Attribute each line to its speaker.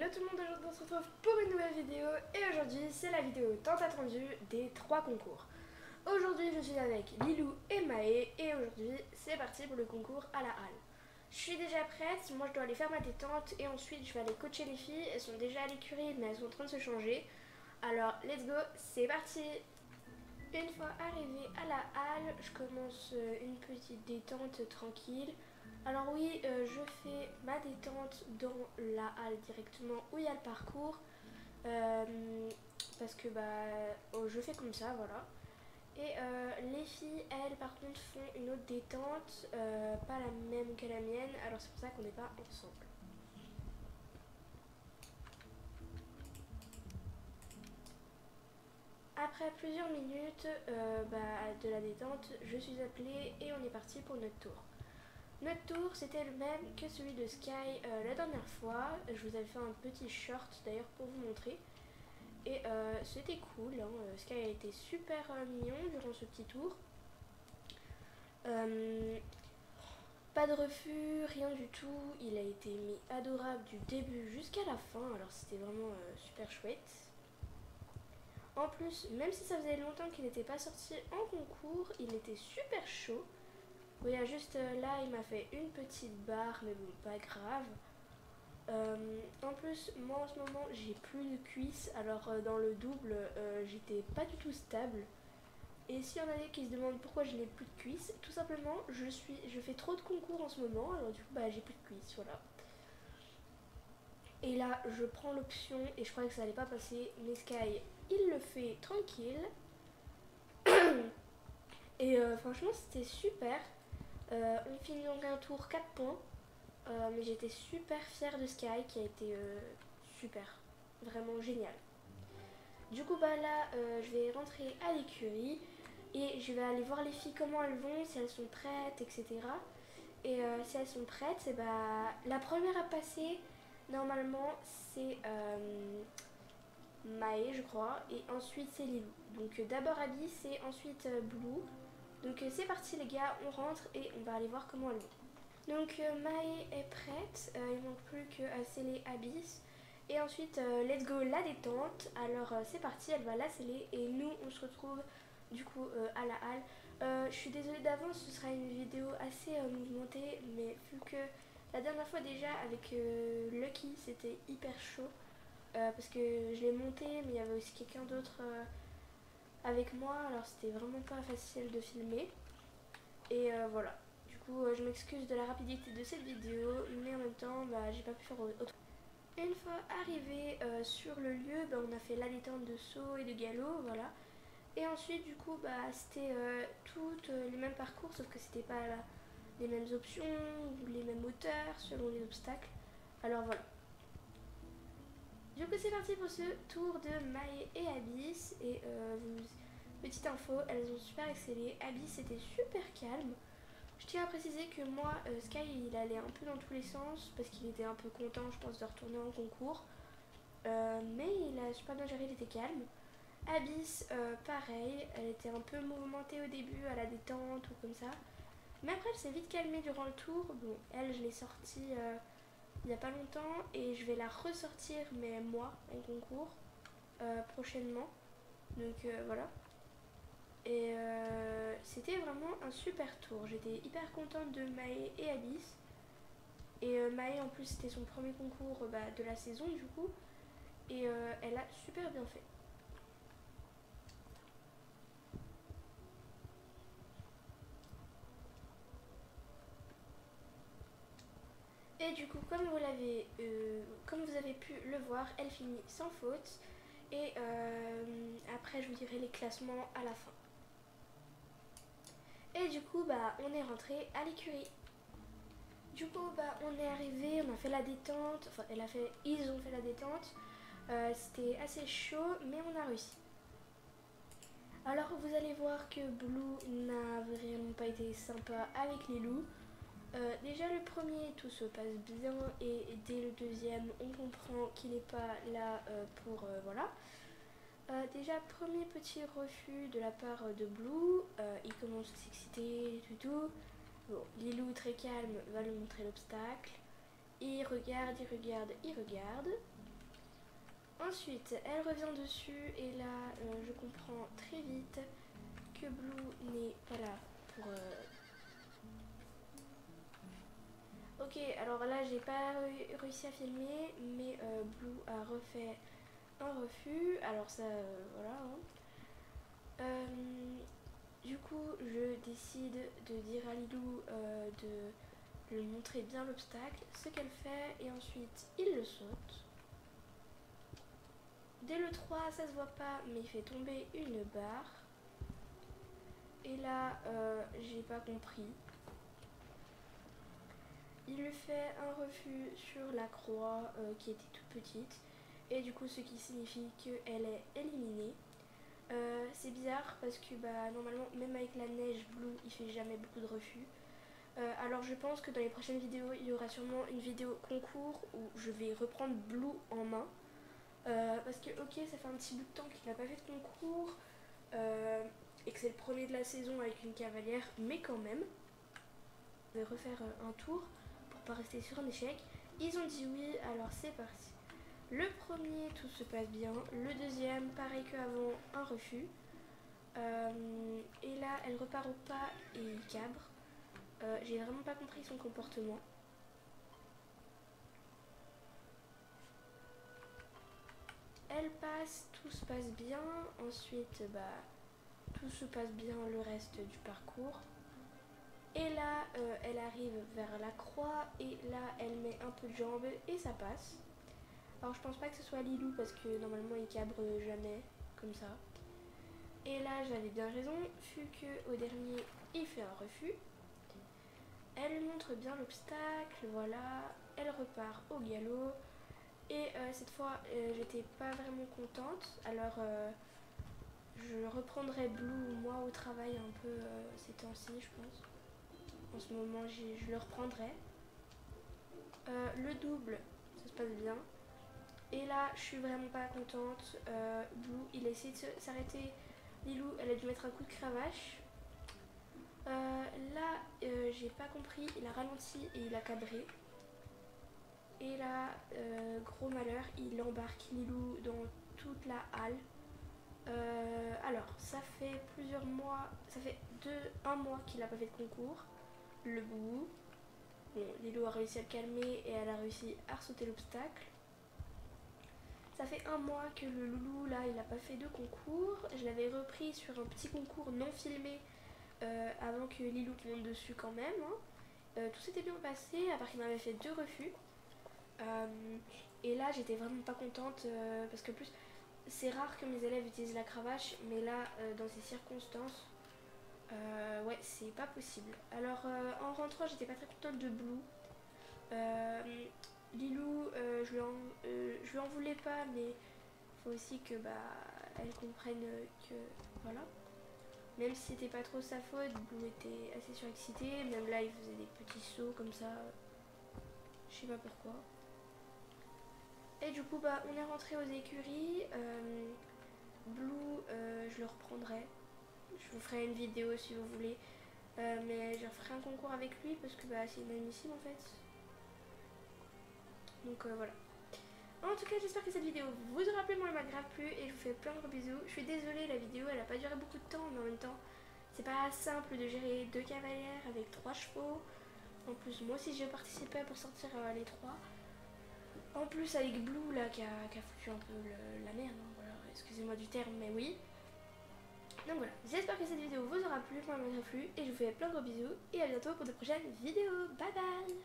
Speaker 1: Hello tout le monde, aujourd'hui on se retrouve pour une nouvelle vidéo et aujourd'hui c'est la vidéo tant attendue des 3 concours. Aujourd'hui je suis avec Lilou et Maë et aujourd'hui c'est parti pour le concours à la halle. Je suis déjà prête, moi je dois aller faire ma détente et ensuite je vais aller coacher les filles. Elles sont déjà à l'écurie mais elles sont en train de se changer. Alors let's go, c'est parti. Une fois arrivée à la halle, je commence une petite détente tranquille. Alors oui, je fais ma détente dans la halle directement où il y a le parcours. Parce que je fais comme ça, voilà. Et les filles, elles, par contre, font une autre détente, pas la même que la mienne. Alors c'est pour ça qu'on n'est pas ensemble. Après plusieurs minutes de la détente, je suis appelée et on est parti pour notre tour. Notre tour, c'était le même que celui de Sky la dernière fois. Je vous avais fait un petit short d'ailleurs pour vous montrer. Et c'était cool, hein. Sky a été super mignon durant ce petit tour. Pas de refus, rien du tout. Il a été adorable du début jusqu'à la fin. Alors c'était vraiment super chouette. En plus, même si ça faisait longtemps qu'il n'était pas sorti en concours, il était super chaud. Oui, là, juste là, il m'a fait une petite barre, mais bon, pas grave. En plus, moi en ce moment, j'ai plus de cuisses. Alors, dans le double, j'étais pas du tout stable. Et s'il y en a des qui se demandent pourquoi je n'ai plus de cuisses, tout simplement, je fais trop de concours en ce moment. Alors, du coup, j'ai plus de cuisses, voilà. Et là, je prends l'option et je croyais que ça allait pas passer. Mais Sky, il le fait tranquille. Et franchement, c'était super. On finit donc un tour 4 points. Mais j'étais super fière de Sky qui a été super. Vraiment génial. Du coup, là, je vais rentrer à l'écurie. Et je vais aller voir les filles comment elles vont, si elles sont prêtes, etc. Et si elles sont prêtes, c'est la première à passer, normalement, c'est Maë, je crois, et ensuite c'est Lilou. Donc d'abord Abyss et ensuite Blue. Donc c'est parti les gars, on rentre et on va aller voir comment elles vont. Donc Maë est prête, il manque plus qu'à sceller Abyss. Et ensuite, let's go la détente. Alors c'est parti, elle va la sceller et nous on se retrouve du coup à la halle. Je suis désolée d'avance, ce sera une vidéo assez mouvementée, mais vu que la dernière fois déjà avec Lucky c'était hyper chaud. Parce que je l'ai monté, mais il y avait aussi quelqu'un d'autre avec moi, alors c'était vraiment pas facile de filmer. Et voilà. Du coup, je m'excuse de la rapidité de cette vidéo, mais en même temps, j'ai pas pu faire autre. Une fois arrivé sur le lieu, on a fait la détente de saut et de galop, voilà. Et ensuite, du coup, c'était toutes les mêmes parcours, sauf que c'était pas les mêmes options ou les mêmes hauteurs selon les obstacles. Alors voilà. Du coup, c'est parti pour ce tour de Maë et Abyss. Et petite info, elles ont super excellé. Abyss était super calme. Je tiens à préciser que moi, Sky, il allait un peu dans tous les sens parce qu'il était un peu content, je pense, de retourner en concours. Mais il a super bien géré, il était calme. Abyss, pareil, elle était un peu mouvementée au début, à la détente ou comme ça. Mais après, elle s'est vite calmée durant le tour. Bon, elle, je l'ai sortie il n'y a pas longtemps et je vais la ressortir, mais moi, en concours, prochainement. Donc voilà. Et c'était vraiment un super tour. J'étais hyper contente de Maë et Abyss. Et Maë, en plus, c'était son premier concours de la saison, du coup. Et elle a super bien fait. Et du coup, comme vous avez pu le voir, elle finit sans faute. Et après, je vous dirai les classements à la fin. Et du coup, on est rentré à l'écurie. Du coup, on est arrivé, on a fait la détente. Enfin, ils ont fait la détente. C'était assez chaud, mais on a réussi. Alors, vous allez voir que Blue n'a vraiment pas été sympa avec les loups. Déjà le premier, tout se passe bien et dès le deuxième, on comprend qu'il n'est pas là pour voilà. Déjà premier petit refus de la part de Blue, il commence à s'exciter tout. Bon, Lilou très calme va lui montrer l'obstacle. Il regarde, il regarde, il regarde. Ensuite, elle revient dessus et là, je comprends très vite que Blue n'est pas là pour... Ok, alors là, j'ai pas réussi à filmer, mais Blue a refait un refus. Alors ça, voilà. Hein. Du coup, je décide de dire à Lilou de lui montrer bien l'obstacle, ce qu'elle fait, et ensuite, il le saute. Dès le 3, ça se voit pas, mais il fait tomber une barre. Et là, j'ai pas compris. Il lui fait un refus sur la croix qui était toute petite. Et du coup, ce qui signifie qu'elle est éliminée. C'est bizarre parce que normalement, même avec la neige, Blue, il fait jamais beaucoup de refus. Alors je pense que dans les prochaines vidéos, il y aura sûrement une vidéo concours où je vais reprendre Blue en main. Parce que ok, ça fait un petit bout de temps qu'il n'a pas fait de concours. Et que c'est le premier de la saison avec une cavalière, mais quand même. Je vais refaire un tour pour pas rester sur un échec. Ils ont dit oui, alors c'est parti. Le premier, tout se passe bien. Le deuxième, pareil qu'avant, un refus. Et là, elle repart au pas et il cabre. J'ai vraiment pas compris son comportement. Elle passe, tout se passe bien. Ensuite, tout se passe bien le reste du parcours. Et là, elle arrive vers la croix et là, elle met un peu de jambe et ça passe. Alors, je pense pas que ce soit Lilou parce que normalement, il cabre jamais comme ça. Et là, j'avais bien raison, vu qu'au dernier, il fait un refus. Elle montre bien l'obstacle, voilà. Elle repart au galop. Et cette fois, j'étais pas vraiment contente. Alors, je reprendrai Blue, moi, au travail un peu ces temps-ci, je pense. En ce moment, je le reprendrai. Le double, ça se passe bien. Et là, je suis vraiment pas contente. Blue, il a essayé de s'arrêter. Lilou, elle a dû mettre un coup de cravache. Là, j'ai pas compris. Il a ralenti et il a cabré. Et là, gros malheur, il embarque Lilou dans toute la halle. Alors, ça fait plusieurs mois, ça fait un mois qu'il n'a pas fait de concours. Le bout. Bon, Lilou a réussi à le calmer et elle a réussi à sauter l'obstacle. Ça fait un mois que le loulou, là, il n'a pas fait de concours. Je l'avais repris sur un petit concours non filmé avant que Lilou monte dessus quand même. Hein. Tout s'était bien passé, à part qu'il m'avait fait 2 refus. Et là, j'étais vraiment pas contente parce que plus, c'est rare que mes élèves utilisent la cravache, mais là, dans ces circonstances, ouais, c'est pas possible. Alors, en rentrant, j'étais pas très contente de Blue. Lilou, je lui en voulais pas, mais faut aussi que elle comprenne que voilà. Même si c'était pas trop sa faute, Blue était assez surexcité. Même là, il faisait des petits sauts comme ça. Je sais pas pourquoi. Et du coup, on est rentré aux écuries. Blue, je le reprendrai. Je vous ferai une vidéo si vous voulez. Mais je referai un concours avec lui parce que c'est inadmissible en fait. Donc voilà. En tout cas, j'espère que cette vidéo vous aura plu, moi elle m'a grave plu et je vous fais plein de gros bisous. Je suis désolée, la vidéo elle a pas duré beaucoup de temps, mais en même temps, c'est pas simple de gérer 2 cavalières avec 3 chevaux. En plus, moi aussi j'ai participé pour sortir les 3. En plus, avec Blue là qui a foutu un peu la merde, hein, voilà, excusez-moi du terme, mais oui. Donc voilà, j'espère que cette vidéo vous aura plu, moi elle m'a grave plu et je vous fais plein de gros bisous et à bientôt pour de prochaines vidéos. Bye bye.